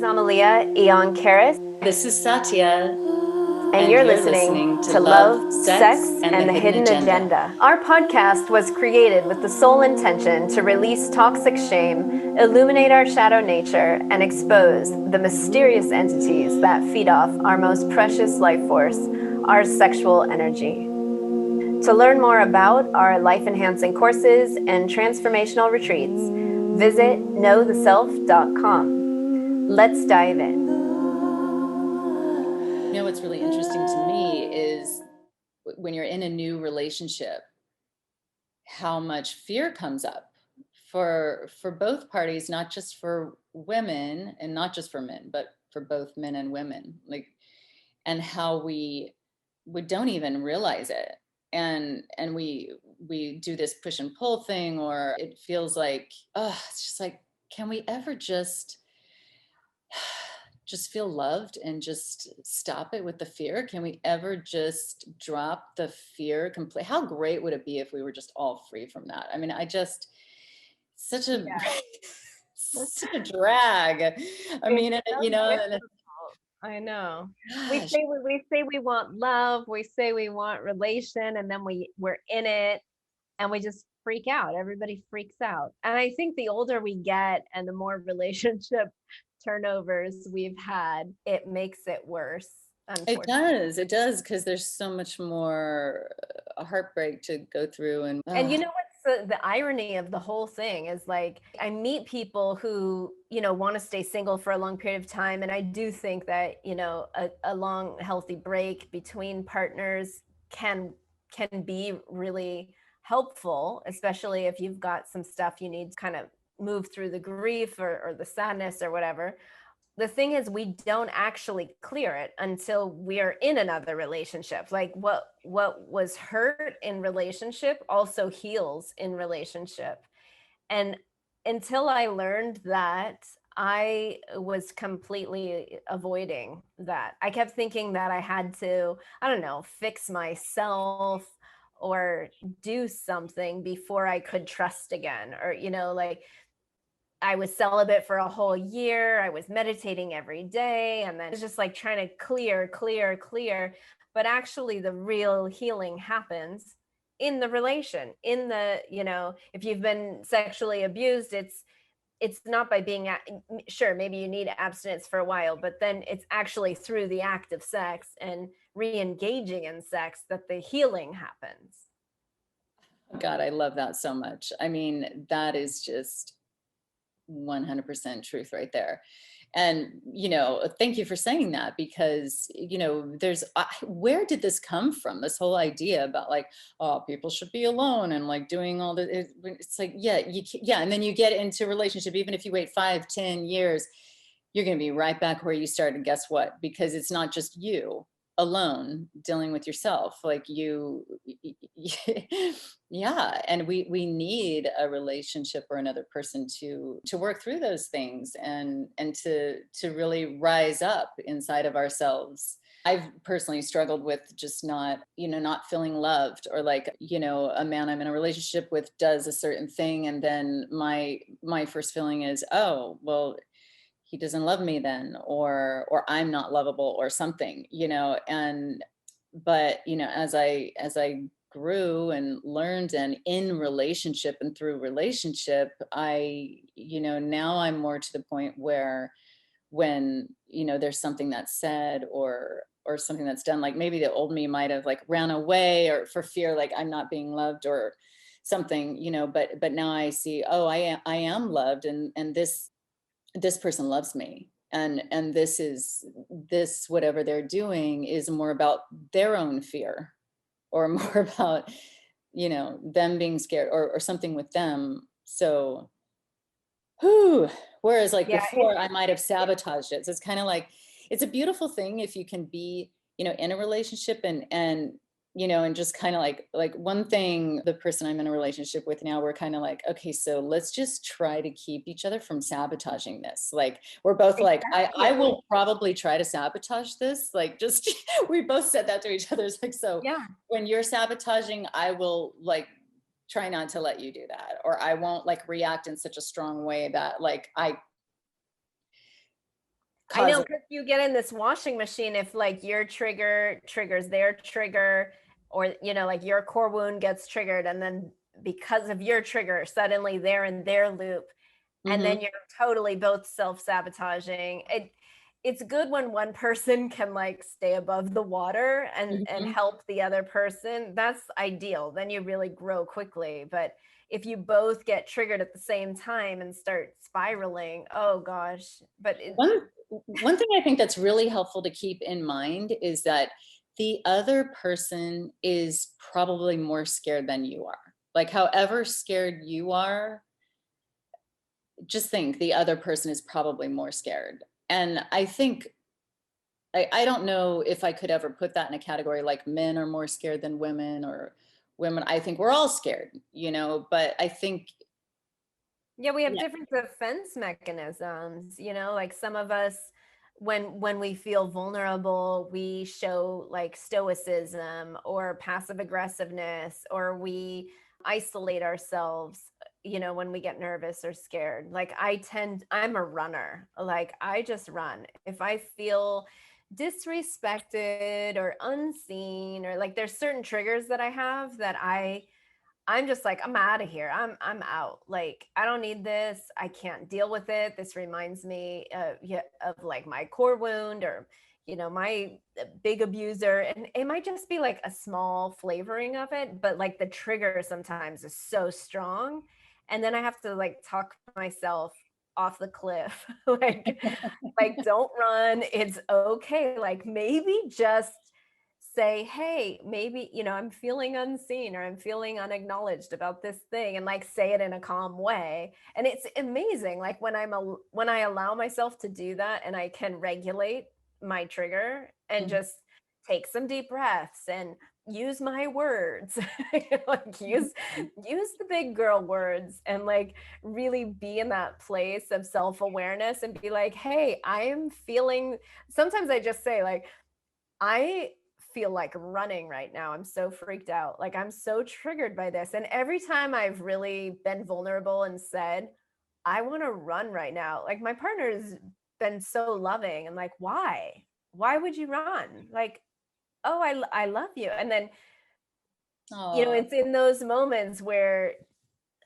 Amelía and This is Satya, and you're listening to Love, Sex, and the Hidden Agenda. Our podcast was created with the sole intention to release toxic shame, illuminate our shadow nature, and expose the mysterious entities that feed off our most precious life force, our sexual energy. To learn more about our life-enhancing courses and transformational retreats, visit knowtheself.com. Let's dive in. You know, what's really interesting to me is when you're in a new relationship, how much fear comes up for both parties, not just for women and not just for men, but for both men and women. And how we don't even realize it. And we do this push and pull thing, or it feels like, oh, it's just like, can we ever just feel loved and just stop it with the fear? Can we ever just drop the fear completely? How great would it be if we were just all free from that? I mean, such a such a drag. I mean, I know. We gosh, say we say we want love, we say we want relation, and then we're in it and we just freak out. Everybody freaks out. And I think the older we get and the more relationship turnovers we've had, it makes it worse, unfortunately. it does, because there's so much more heartbreak to go through. And you know what's the irony of the whole thing is, like, I meet people who, want to stay single for a long period of time. And I do think that, a long, healthy break between partners can be really helpful, especially if you've got some stuff you need to kind of move through the grief or the sadness or whatever. The thing is, we don't actually clear it until we're in another relationship. Like, what was hurt in relationship also heals in relationship. And until I learned that, I was completely avoiding that. I kept thinking that I had to, I don't know, fix myself or do something before I could trust again. Or, like, I was celibate for a whole year. I was meditating every day. And then it's just like trying to clear. But actually, the real healing happens in the relation, if you've been sexually abused, it's not by being, sure, maybe you need abstinence for a while, but then it's actually through the act of sex and re-engaging in sex that the healing happens. God, I love that so much. I mean, that is just 100% truth right there. And, thank you for saying that, because, where did this come from? This whole idea about, like, oh, people should be alone and, like, doing all the, it's like, yeah, yeah. And then you get into a relationship, even if you wait 5-10 years, you're going to be right back where you started. Guess what? Because it's not just you alone dealing with yourself, like yeah. And we need a relationship or another person to work through those things, and to really rise up inside of ourselves. I've personally struggled with just not feeling loved, or, like, a man I'm in a relationship with does a certain thing, and then my first feeling is, oh, well, he doesn't love me then, or I'm not lovable or something. And but as I grew and learned, and in relationship and through relationship, now I'm more to the point where, when there's something that's said, or something that's done, like maybe the old me might have, like, ran away, or for fear, like, I'm not being loved or something, but now I see, oh, I am loved, and this person loves me, and this whatever they're doing is more about their own fear, or more about them being scared, or something with them. So, whew, whereas, like, Yeah, before, I might have sabotaged it. So it's kind of like, it's a beautiful thing if you can be in a relationship, and just kind of like one thing, the person I'm in a relationship with now, we're kind of like, okay, so let's just try to keep each other from sabotaging this. Like, we're both like, I will probably try to sabotage this. Like, just we both said that to each other. It's like, so yeah. when you're sabotaging, I will, like, try not to let you do that, or I won't, like, react in such a strong way that, like, I know, causes. because you get in this washing machine if like your trigger triggers their trigger, or like your core wound gets triggered, and then because of your trigger, suddenly they're in their loop, and Mhm. then you're totally both self-sabotaging. It's good when one person can like stay above the water and Mhm. help the other person. That's ideal. Then you really grow quickly. But if you both get triggered at the same time and start spiraling, oh gosh. But One thing I think that's really helpful to keep in mind is that the other person is probably more scared than you are. Like, however scared you are, just think the other person is probably more scared. And I think, I don't know if I could ever put that in a category like men are more scared than women, or women. I think we're all scared, but I think, yeah, we have yeah. different defense mechanisms, like some of us, when we feel vulnerable, we show like stoicism or passive aggressiveness, or we isolate ourselves, when we get nervous or scared. Like I'm a runner. Like I just run. If I feel disrespected or unseen, or like there's certain triggers that I have that I'm just like, I'm out of here. I'm out. Like, I don't need this. I can't deal with it. This reminds me yeah, of like my core wound, or my big abuser. And it might just be like a small flavoring of it, but like the trigger sometimes is so strong. And then I have to like talk myself off the cliff. like don't run. It's okay. Like maybe just say, hey, maybe, I'm feeling unseen, or I'm feeling unacknowledged about this thing, and like say it in a calm way. And it's amazing. Like when I allow myself to do that, and I can regulate my trigger and Mhm. just take some deep breaths and use my words, like use the big girl words, and like really be in that place of self-awareness and be like, hey, I am feeling. Sometimes I just say like, I feel like running right now. I'm so freaked out. Like I'm so triggered by this. And every time I've really been vulnerable and said, I want to run right now, like my partner's been so loving and like, why? Why would you run? Like, oh, I love you. And then, Oh, it's in those moments where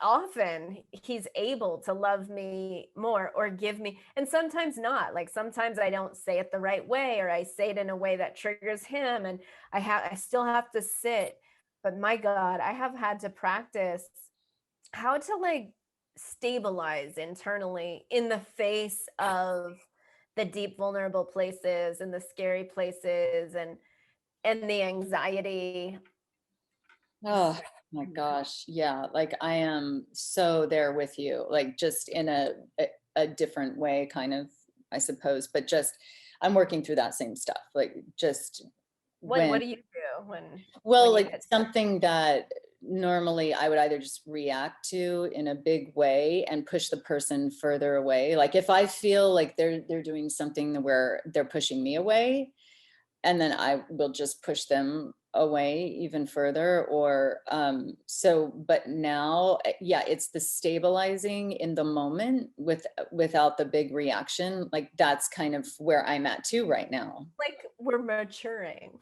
often he's able to love me more or give me, and sometimes not. Like sometimes I don't say it the right way, or I say it in a way that triggers him, and I still have to sit. But my god, I have had to practice how to like stabilize internally in the face of the deep vulnerable places and the scary places, and the anxiety. oh my gosh. Yeah. Like, I am so there with you, like just in a different way, kind of, I suppose, but just, I'm working through that same stuff. Like, just What when, do you do when well, you like get something that normally I would either just react to in a big way and push the person further away. Like, if I feel like they're doing something where they're pushing me away, and then I will just push them away even further. Or but now, yeah, it's the stabilizing in the moment without the big reaction. Like, that's kind of where I'm at too right now. like we're maturing?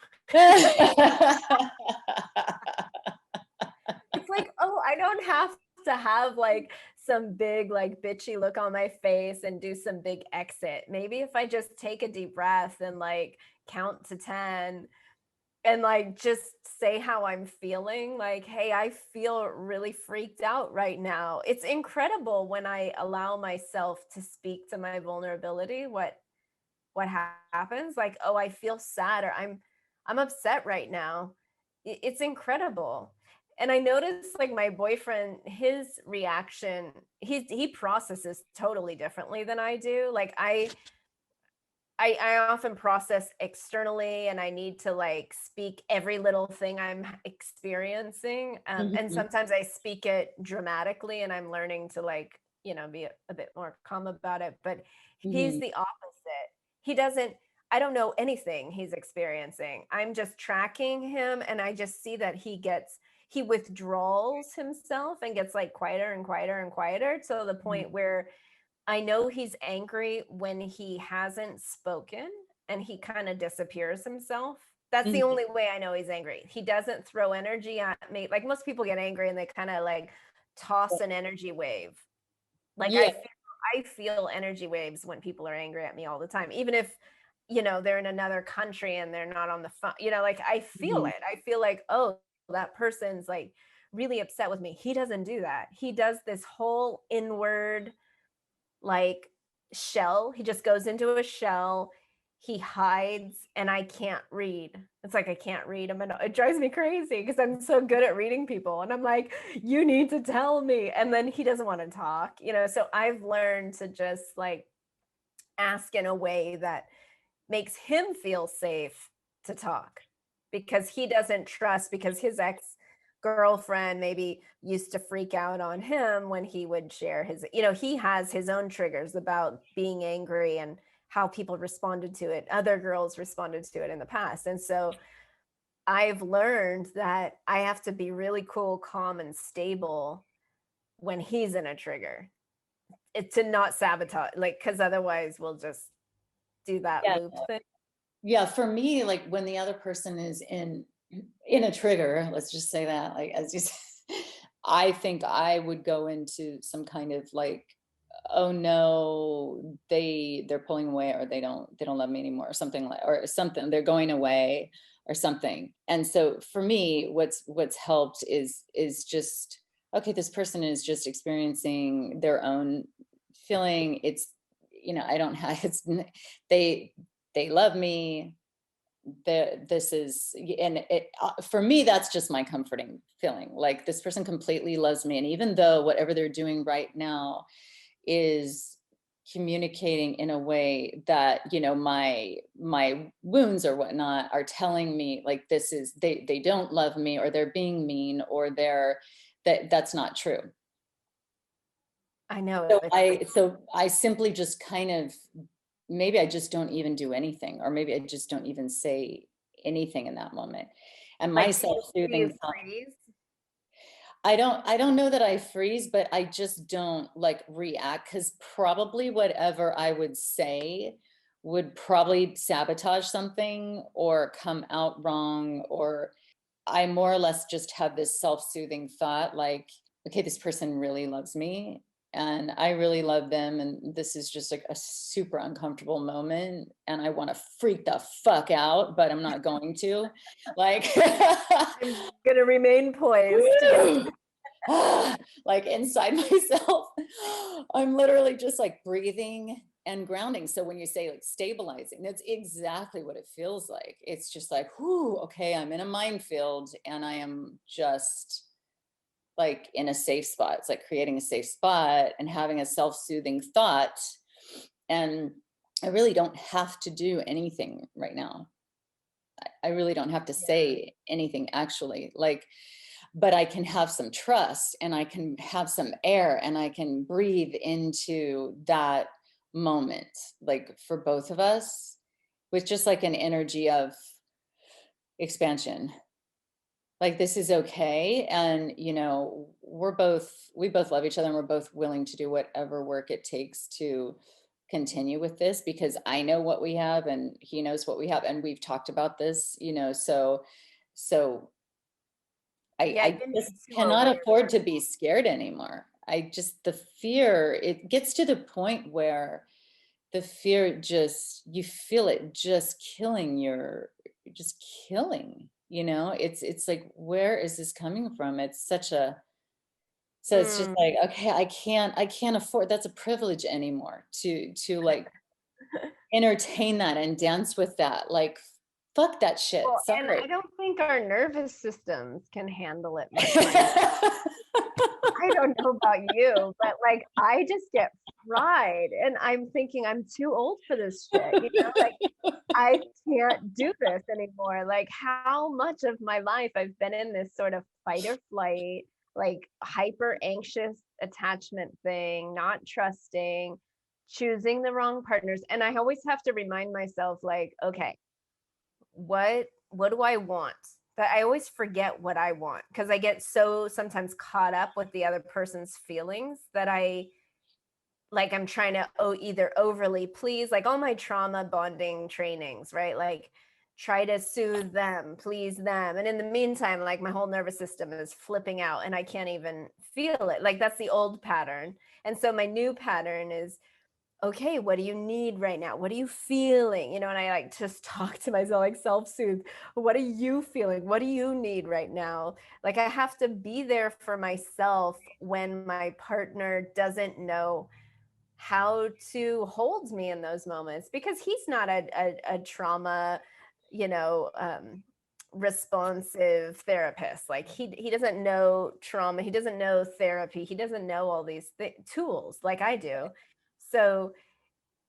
It's like, oh, I don't have to have like some big like bitchy look on my face and do some big exit. Maybe if I just take a deep breath and like count to 10 and like just say how I'm feeling, like, hey, I feel really freaked out right now. It's incredible when I allow myself to speak to my vulnerability, what happens. Like, oh, I feel sad, or I'm upset right now. It's incredible. And I noticed like my boyfriend, his reaction, he processes totally differently than I do. Like I often process externally, and I need to like speak every little thing I'm experiencing, and Mhm, sometimes I speak it dramatically, and I'm learning to like be a bit more calm about it. But he's mhm, the opposite. He doesn't. I don't know anything he's experiencing. I'm just tracking him, and I just see that he withdraws himself and gets like quieter and quieter and quieter, to the mhm, point where I know he's angry when he hasn't spoken and he kind of disappears himself. That's the Mhm. only way I know he's angry. He doesn't throw energy at me. Like most people get angry and they kind of like toss an energy wave. Like Yeah. I feel energy waves when people are angry at me all the time, even if, you know, they're in another country and they're not on the phone, you know, like I feel Mhm. it. I feel like, oh, that person's like really upset with me. He doesn't do that. He does this whole inward like shell. He just goes into a shell. He hides and I can't read. It's like I can't read him and it drives me crazy because I'm so good at reading people and I'm like, you need to tell me. And then he doesn't want to talk, you know. So I've learned to just like ask in a way that makes him feel safe to talk because he doesn't trust, because his ex girlfriend maybe used to freak out on him when he would share his, you know, he has his own triggers about being angry and how people responded to it, other girls responded to it in the past. And so I've learned that I have to be really cool, calm, and stable when he's in a trigger, it to not sabotage, like, because otherwise we'll just do that Yeah. loop thing. Yeah, for me, like when the other person is in a trigger, let's just say that, like as you said, I think I would go into some kind of like, oh no, they're pulling away, or they don't love me anymore, or something, like, or something, they're going away or something. And so for me, what's helped is just, okay, this person is just experiencing their own feeling. It's, I don't have, they they love me. This is, and it, for me, that's just my comforting feeling, like this person completely loves me, and even though whatever they're doing right now is communicating in a way that, my wounds or whatnot are telling me, like, this is, they don't love me, or they're being mean, or that's not true. I know So it's I simply just kind of, maybe I just don't even do anything, or maybe I just don't even say anything in that moment. And my like, do you self-soothing thought, freeze? I don't know that I freeze, but I just don't like react, because probably whatever I would say would probably sabotage something or come out wrong, or I more or less just have this self-soothing thought, like, okay, this person really loves me and I really love them. And this is just like a super uncomfortable moment. And I want to freak the fuck out, but I'm not going to. Like, I'm gonna remain poised. Yeah. like inside myself, I'm literally just like breathing and grounding. So when you say like stabilizing, that's exactly what it feels like. It's just like, whoo, okay, I'm in a minefield and I am just like in a safe spot. It's like creating a safe spot and having a self-soothing thought. And I really don't have to do anything right now. I really don't have to Yeah. say anything actually. Like, but I can have some trust and I can have some air and I can breathe into that moment, like for both of us, with just like an energy of expansion. Like, this is okay. And, we both love each other, and we're both willing to do whatever work it takes to continue with this, because I know what we have and he knows what we have. And we've talked about this, so I, Yeah, I you just need to cannot over your afford to be scared anymore. The fear, it gets to the point where the fear just, you feel it just killing just killing, it's like, where is this coming from? It's such a, so it's just Mm. like, okay, I can't afford, that's a privilege anymore to like entertain that and dance with that. Like, fuck that shit. Well, and Sorry. I don't think our nervous systems can handle it much anymore. I don't know about you, but like I just get fried and I'm thinking I'm too old for this shit, you know? Like I can't do this anymore. Like how much of my life I've been in this sort of fight or flight, like hyper anxious attachment thing, not trusting, choosing the wrong partners. And I always have to remind myself, like, okay, what do I want? That I always forget what I want because I get so sometimes caught up with the other person's feelings that I like I'm trying to either overly please, like all my trauma bonding trainings, right? Like try to soothe them, please them. And in the meantime, like my whole nervous system is flipping out and I can't even feel it. Like that's the old pattern. And so my new pattern is, okay, what do you need right now? What are you feeling? You know, and I like just talk to myself, like self-soothe. What are you feeling? What do you need right now? Like I have to be there for myself when my partner doesn't know how to hold me in those moments, because he's not a trauma, you know, responsive therapist. Like he doesn't know trauma, he doesn't know therapy, he doesn't know all these tools like I do. So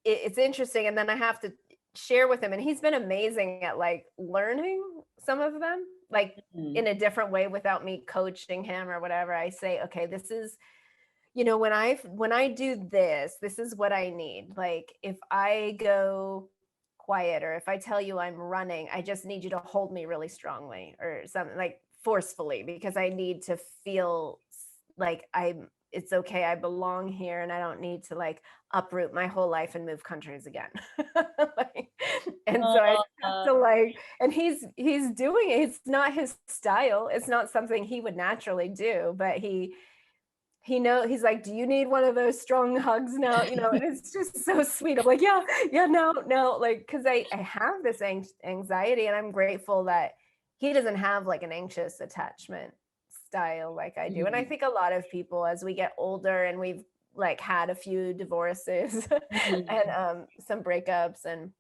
it's interesting, and then I have to share with him, and he's been amazing at like learning some of them, like Mhm. in a different way without me coaching him or whatever. I say, okay, this is, you know, when I do this, this is what I need. Like if I go quiet, or if I tell you I'm running, I just need you to hold me really strongly or something, like forcefully, because I need to feel like it's okay, I belong here, and I don't need to like uproot my whole life and move countries again. Like, and so I have Uh, to like, and he's doing it. It's not his style. It's not something he would naturally do, but he's like, do you need one of those strong hugs now, you know? And it's just so sweet. I'm like, yeah, yeah, no, like, because I have this anxiety, and I'm grateful that he doesn't have like an anxious attachment style like I do. And I mhm, think a lot of people, as we get older and we've like had a few divorces and mhm, some breakups, and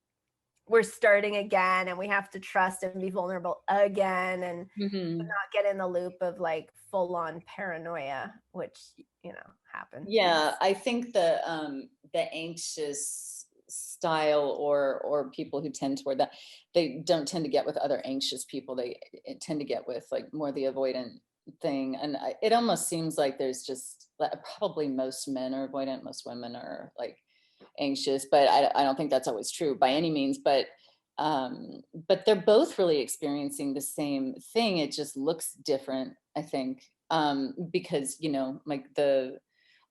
we're starting again, and we have to trust and be vulnerable again, and mhm. not get in the loop of like full on paranoia, which, you know, happens. Yeah, I think the anxious style, or people who tend toward that, they don't tend to get with other anxious people. They tend to get with like more the avoidant thing. And it almost seems like there's just like, probably most men are avoidant, most women are like anxious, but I don't think that's always true by any means. But they're both really experiencing the same thing. It just looks different, I think, because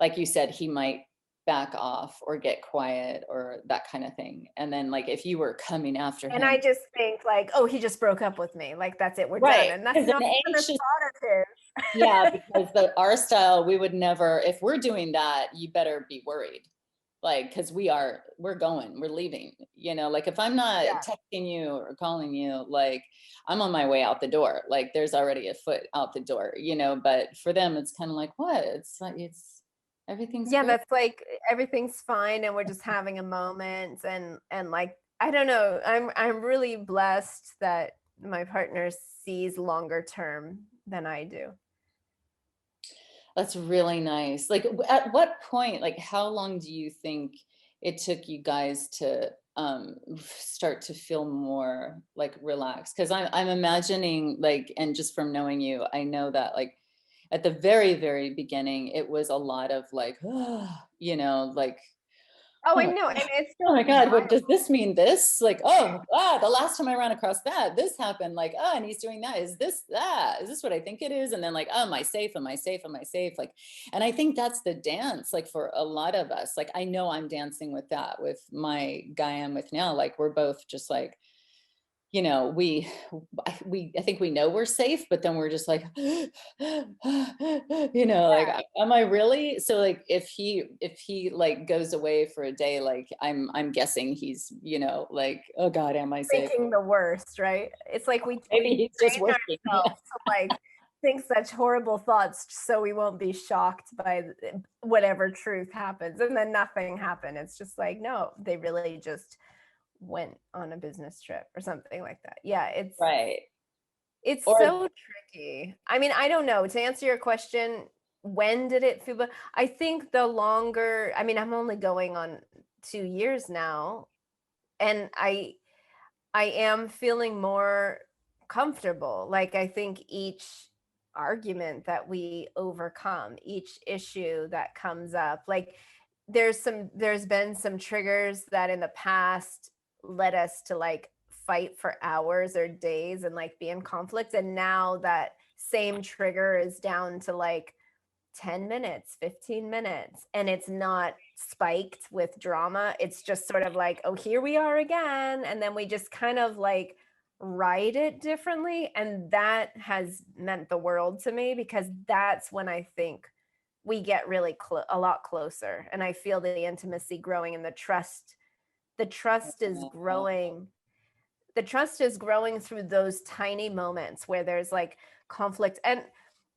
like you said, he might back off or get quiet or that kind of thing. And then like if you were coming after And I him, just think like, oh, he just broke up with me. Like that's it, we're done. right? And that's Because not an even a anxious, thought of yeah, his. because our style, we would never, if we're doing that, you better be worried. Like, because we're leaving, like if I'm not Yeah. texting you or calling you, like I'm on my way out the door, like there's already a foot out the door, but for them, it's kind of like, what? It's like, everything's Yeah, great. that's like everything's fine and we're just having a moment, and like I don't know, I'm really blessed that my partner sees longer term than I do. That's really nice. Like, at what point, like, how long do you think it took you guys to start to feel more like relaxed? Because I'm imagining, like, and just from knowing you, I know that like at the very, very beginning, it was a lot of like, like, Oh, I oh know, and it's oh still my God, what wild. does this mean? This? Like, oh, the last time I ran across that, this happened. Like, oh, and he's doing that. Is this that? Is this what I think it is? And then like, oh, am I safe? Am I safe? Am I safe? Like, and I think that's the dance, like for a lot of us. Like, I know I'm dancing with that with my guy I'm with now. Like, we're both just like, you know, we I think we know we're safe, but then we're just like, like, Yeah, am I really? So like, if he like goes away for a day, like I'm guessing he's, like, oh God, am I safe? thinking the worst, right? It's like we Maybe he's just train working. Yeah. ourselves to like think such horrible thoughts so we won't be shocked by whatever truth happens, and then nothing happened. It's just like, no, they really just went on a business trip or something like that. Yeah, Right. it's Or so tricky. I mean, I don't know. To answer your question, when did it feel? But I think the longer, I mean, I'm only going on 2 years now, and I am feeling more comfortable. Like I think each argument that we overcome, each issue that comes up, like there's been some triggers that in the past led us to like fight for hours or days and like be in conflict, and now that same trigger is down to like 10 minutes, 15 minutes, and it's not spiked with drama. It's just sort of like, oh, here we are again. And then we just kind of like write it differently. And that has meant the world to me, because that's when I think we get really a lot closer. And I feel the intimacy growing, and the trust is growing. The trust is growing through those tiny moments where there's like conflict. And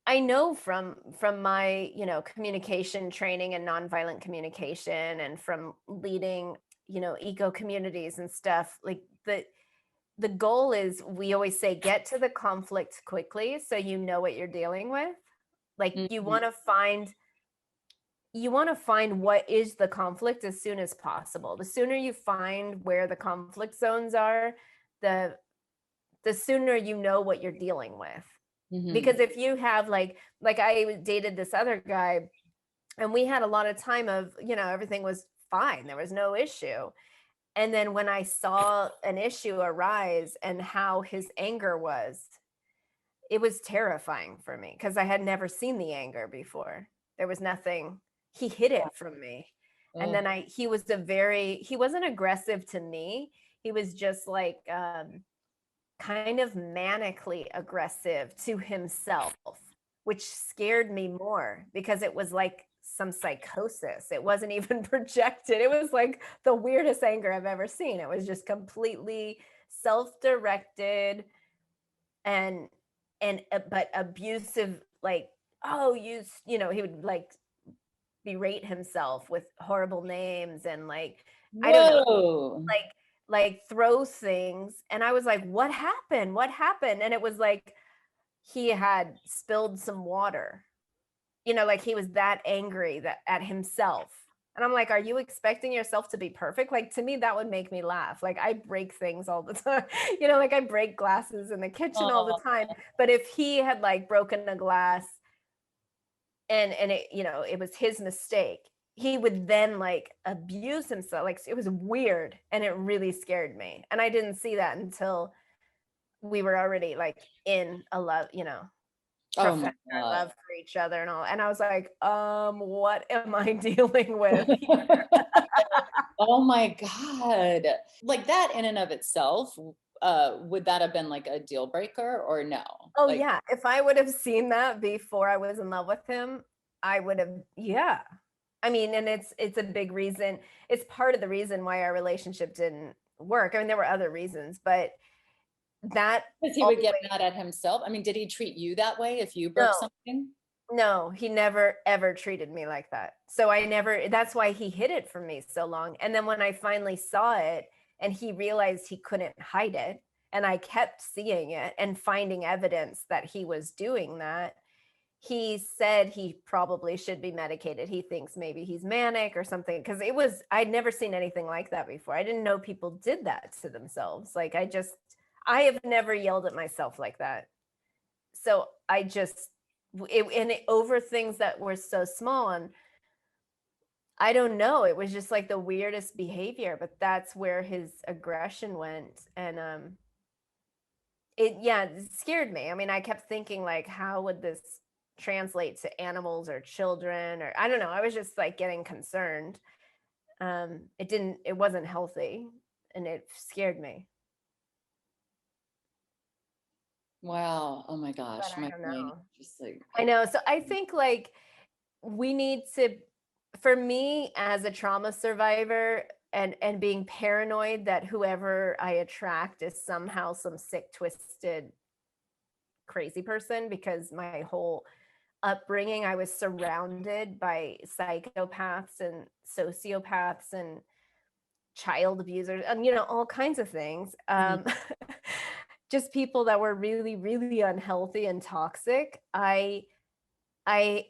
I know from my, communication training and nonviolent communication, and from leading, eco communities and stuff, like the goal is, we always say, get to the conflict quickly so you know what you're dealing with. Like Mhm. you want to find what is the conflict as soon as possible. The sooner you find where the conflict zones are, the the sooner you know what you're dealing with. Mhm. Because if you have like I dated this other guy, and we had a lot of time of, everything was fine, there was no issue. And then when I saw an issue arise and how his anger was, it was terrifying for me, because I had never seen the anger before. There was nothing. He hid it from me. And Oh, then he wasn't aggressive to me. He was just like kind of manically aggressive to himself, which scared me more, because it was like some psychosis. It wasn't even projected. It was like the weirdest anger I've ever seen. It was just completely self-directed, and but abusive, like, oh, he would like berate himself with horrible names, and like, I don't know, whoa. like throw things. And I was like, what happened? And it was like he had spilled some water, like he was that angry that at himself. And I'm like, are you expecting yourself to be perfect? Like, to me, that would make me laugh. Like, I break things all the time. Like I break glasses in the kitchen all the Oh, time. But if he had like broken a glass, and it, it was his mistake, he would then like abuse himself. Like, it was weird, and it really scared me. And I didn't see that until we were already like in a love, oh my professor God. love for each other and all. And I was like, what am I dealing with? Oh my God. Like that in and of itself, would that have been like a deal breaker or no? Oh Like, yeah. If I would have seen that before I was in love with him, I would have, yeah. I mean, and it's a big reason. It's part of the reason why our relationship didn't work. I mean, there were other reasons, but that because he would always, get mad at himself. I mean, did he treat you that way if you broke no, something? no, he never ever treated me like that. So I never, that's why he hid it from me so long. And then when I finally saw it, and he realized he couldn't hide it, and I kept seeing it and finding evidence that he was doing that, he said he probably should be medicated. He thinks maybe he's manic or something, because I'd never seen anything like that before. I didn't know people did that to themselves. Like, I have never yelled at myself like that. So I just, over things that were so small. And I don't know, it was just like the weirdest behavior, but that's where his aggression went. And it scared me. I mean, I kept thinking, like, how would this translate to animals or children, or I don't know. I was just like getting concerned. It wasn't healthy, and it scared me. Wow. Oh my But gosh. I My don't brain know. is just like, I know. So I think like we need to, for me as a trauma survivor, and being paranoid that whoever I attract is somehow some sick, twisted, crazy person, because my whole upbringing, I was surrounded by psychopaths and sociopaths and child abusers, and all kinds of things. mhm. Just people that were really, really unhealthy and toxic. I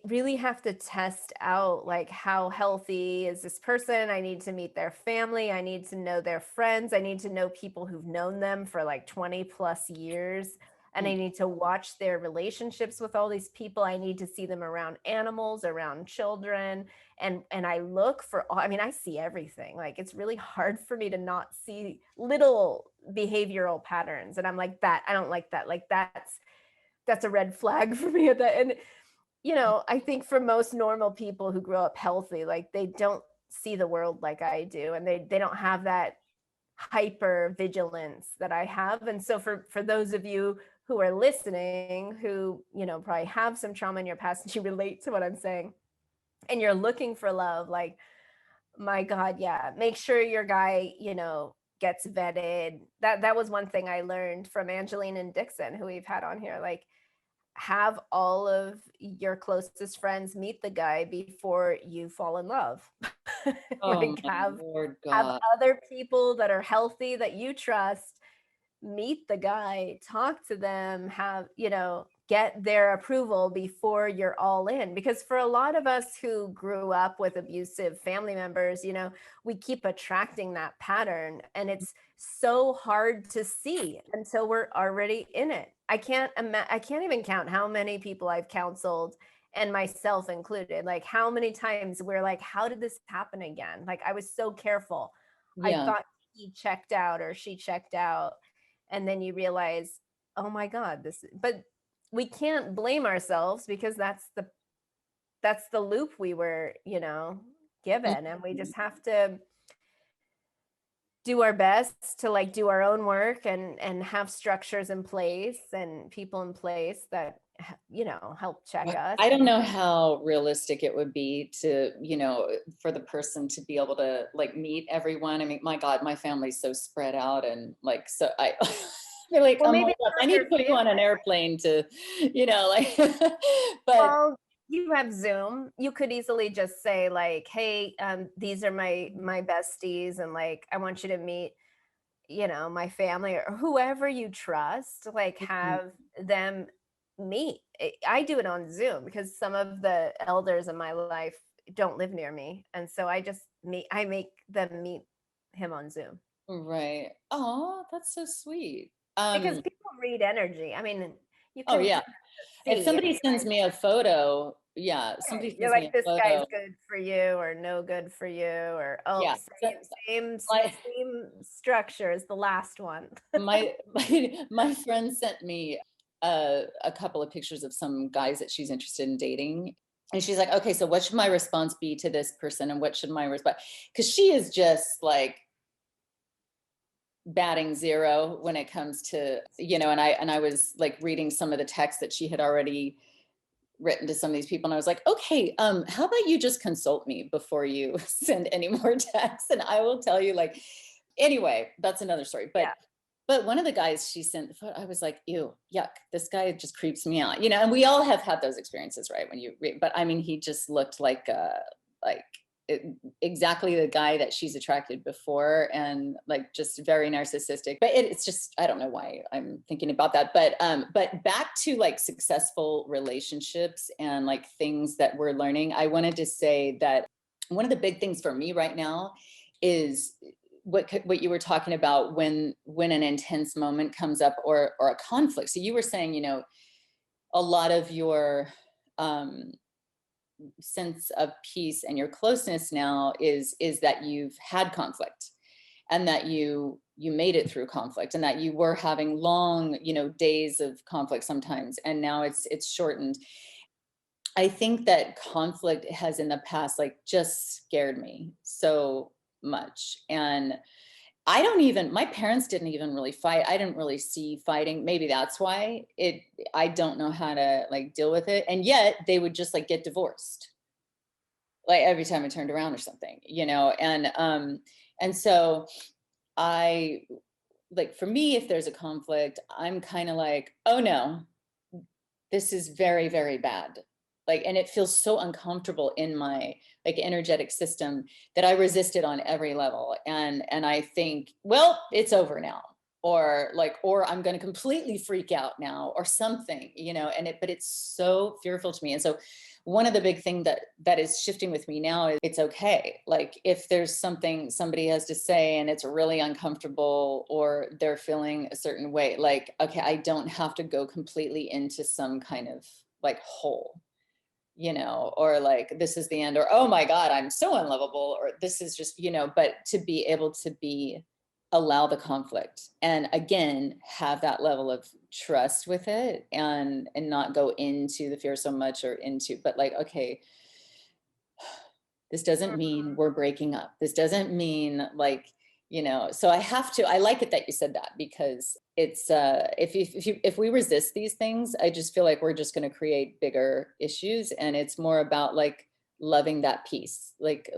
really have to test out, like, how healthy is this person. I need to meet their family. I need to know their friends. I need to know people who've known them for like 20 plus years. And I need to watch their relationships with all these people. I need to see them around animals, around children. And I look for I mean, I see everything. Like, it's really hard for me to not see little behavioral patterns. And I'm like, that, I don't like that. Like, that's a red flag for me at that. I think for most normal people who grow up healthy, like they don't see the world like I do, and they don't have that hyper vigilance that I have. And so for those of you who are listening, who, probably have some trauma in your past and you relate to what I'm saying, and you're looking for love, like, my God, yeah, make sure your guy, gets vetted. That was one thing I learned from Angeline and Dixon, who we've had on here. Like, have all of your closest friends meet the guy before you fall in love. Oh Like, my Lord have God. other people that are healthy that you trust meet the guy, talk to them, get their approval before you're all in. Because for a lot of us who grew up with abusive family members, we keep attracting that pattern, and it's so hard to see until we're already in it. I can't even count how many people I've counseled, and myself included, like how many times we're like, how did this happen again? Like, I was so careful. I Yeah. thought he checked out or she checked out. And then you realize, oh my God, but we can't blame ourselves, because that's the loop we were, given. And we just have to do our best to, like, do our own work, and have structures in place and people in place that, help check us. I don't know how realistic it would be to, for the person to be able to like meet everyone. I mean, my God, my family's so spread out, and like, so I feel like, Well, oh my maybe God, I not need your to put you on an family. airplane to, like, but Well, you have Zoom. You could easily just say, like, hey, these are my besties, and, like, I want you to meet, my family, or whoever you trust, like, have them meet. I do it on Zoom because some of the elders in my life don't live near me. And so I make them meet him on Zoom, right. Oh, that's so sweet. because people read energy. I mean, you Oh can yeah. kind of If see if somebody the sends guy's me a photo, yeah, right. somebody You're sends me like, a this guy's photo. good for you or no good for you, or, oh, Yeah. So, same my same structure as the last one. my friend sent me a couple of pictures of some guys that she's interested in dating. And she's like, okay, so what should my response be to this person? And what should my response? Because she is just like batting zero when it comes to, and I was like reading some of the texts that she had already written to some of these people, and I was like, okay, how about you just consult me before you send any more texts, and I will tell you, like, anyway, that's another story. But Yeah. one of the guys she sent the photo, I was like, ew, yuck, this guy just creeps me out, and we all have had those experiences, right? When you read, but I mean, he just looked like exactly the guy that she's attracted before, and like just very narcissistic. But it's just, I don't know why I'm thinking about that. But back to like successful relationships and like things that we're learning, I wanted to say that one of the big things for me right now is what you were talking about when an intense moment comes up, or a conflict. So you were saying, a lot of your sense of peace and your closeness now is that you've had conflict, and that you made it through conflict, and that you were having long, days of conflict sometimes, and now it's shortened. I think that conflict has in the past like just scared me so much. And my parents didn't even really fight. I didn't really see fighting. Maybe that's why I don't know how to like deal with it. And yet they would just like get divorced, like every time I turned around or something, and so I, like, for me, if there's a conflict, I'm kind of like, oh no, this is very, very bad. Like, and it feels so uncomfortable in my like energetic system that I resist it on every level. And I think, well, it's over now. Or I'm going to completely freak out now or something, but it's so fearful to me. And so one of the big thing that is shifting with me now is it's okay. Like, if there's something somebody has to say and it's really uncomfortable, or they're feeling a certain way, like, okay, I don't have to go completely into some kind of like hole, or like, this is the end, or, oh my God, I'm so unlovable, or this is just, but to be able to be allow the conflict, and again, have that level of trust with it, and not go into the fear so much, or into, but like, okay, this doesn't mean we're breaking up. This doesn't mean like, so I like it that you said that, because it's, if we resist these things, I just feel like we're just going to create bigger issues. And it's more about like loving that peace, like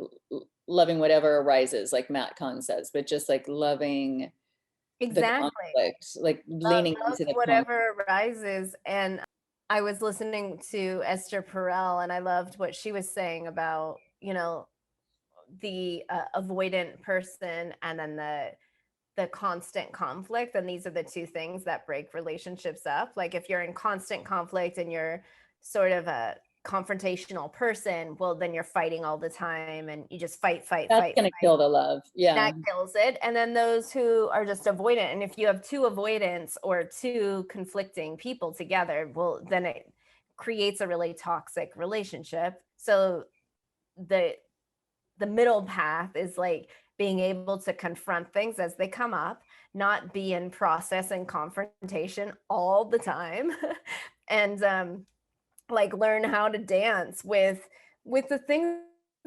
loving whatever arises, like Matt Kahn says, but just like loving the Exactly. conflict, like leaning Love into the conflict. whatever arises. And I was listening to Esther Perel, and I loved what she was saying about, the avoidant person, and then the constant conflict. And these are the two things that break relationships up. Like if you're in constant conflict and you're sort of a confrontational person, well, then you're fighting all the time, and you just fight, fight, That's fight, going to fight. kill the love. Yeah. That kills it. And then those who are just avoidant, and if you have two avoidants or two conflicting people together, well, then it creates a really toxic relationship. So the middle path is like being able to confront things as they come up, not be in process and confrontation all the time, and like learn how to dance with the things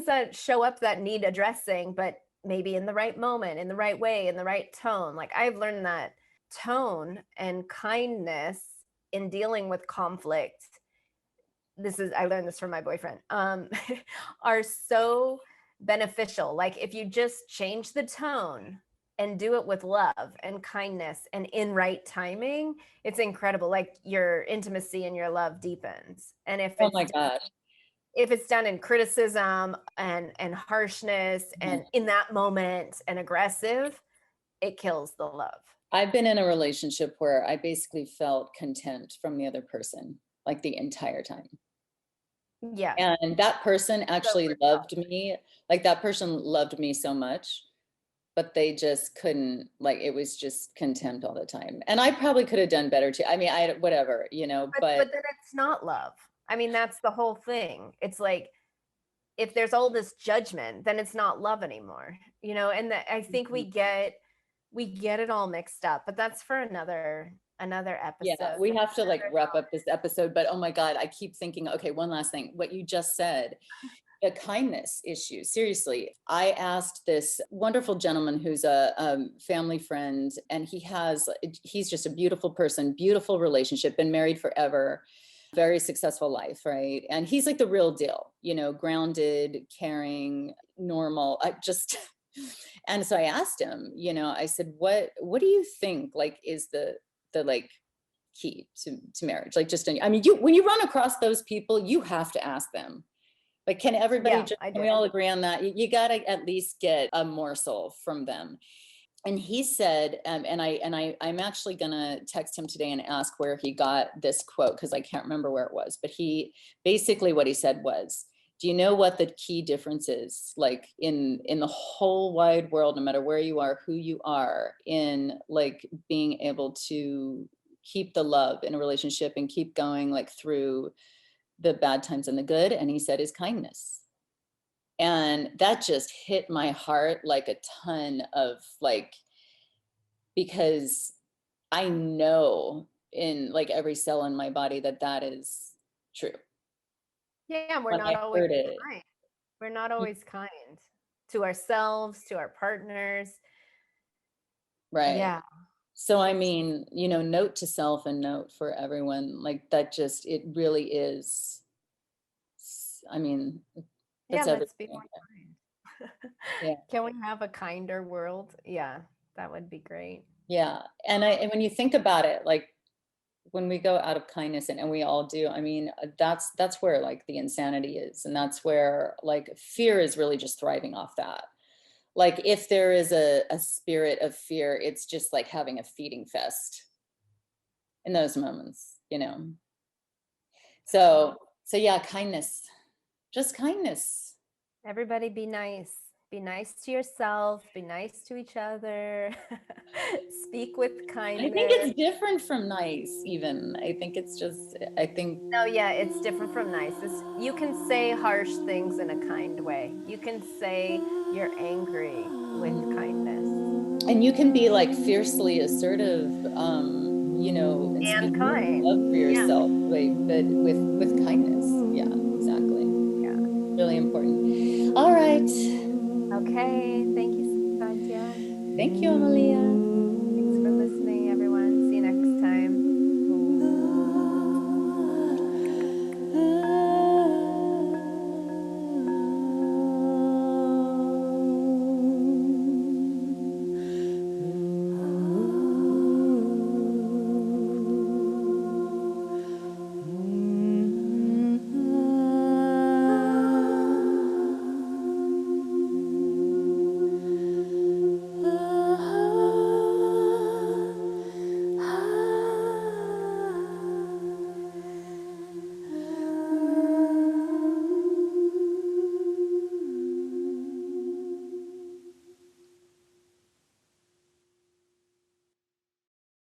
that show up that need addressing, but maybe in the right moment, in the right way, in the right tone. Like I've learned that tone and kindness in dealing with conflict, I learned this from my boyfriend, are so beneficial. Like if you just change the tone and do it with love and kindness and in right timing, it's incredible. Like your intimacy and your love deepens. And Oh my gosh. if it's done in criticism and harshness and in that moment and aggressive, it kills the love. I've been in a relationship where I basically felt contempt from the other person, like the entire time. Yeah. And that person actually loved me. Like that person loved me so much, but they just couldn't, like, it was just contempt all the time. And I probably could have done better too. I mean, whatever, But then it's not love. I mean, that's the whole thing. It's like, if there's all this judgment, then it's not love anymore, and I think we get it all mixed up, but that's for another yeah, episode. we have to like wrap up this episode, but oh my God, I keep thinking, okay, one last thing, what you just said, the kindness issue. Seriously, I asked this wonderful gentleman who's a family friend, and he's just a beautiful person, beautiful relationship, been married forever, very successful life, right? And he's like the real deal, grounded, caring, normal. And so I asked him, I said, what do you think like is the like key to marriage? Like just, I mean, when you run across those people, you have to ask them. Like, can everybody can we all agree on that? You got to at least get a morsel from them. And he said, I'm actually going to text him today and ask where he got this quote, because I can't remember where it was. But what he said was, do you know what the key difference is, like in the whole wide world, no matter where you are, who you are, in like being able to keep the love in a relationship and keep going like through the bad times and the good? And he said is kindness. And that just hit my heart like a ton of like, because I know in like every cell in my body that is true. Yeah, we're When not I always heard it, kind. We're not always kind to ourselves, to our partners. right. Yeah. So, I mean, note to self and note for everyone, like that just, it really is. I mean, that's Let's be everything. more kind. Yeah. Can we have a kinder world? Yeah, that would be great. Yeah. And when you think about it, like when we go out of kindness, and we all do, I mean, that's where like the insanity is. And that's where like fear is really just thriving off that. Like if there is a spirit of fear, it's just like having a feeding fest in those moments. So yeah, kindness, just kindness. Everybody be nice. Be nice to yourself. Be nice to each other. Speak with kindness. I think it's different from nice, even. No, yeah, it's different from nice. You can say harsh things in a kind way. You can say you're angry with kindness. And you can be like fiercely assertive, and And speaking kind. love for Yeah. yourself, but with kindness. Yeah, exactly. Yeah. Really important. All right. Okay. Thank you, Satya. Thank you, Amelia.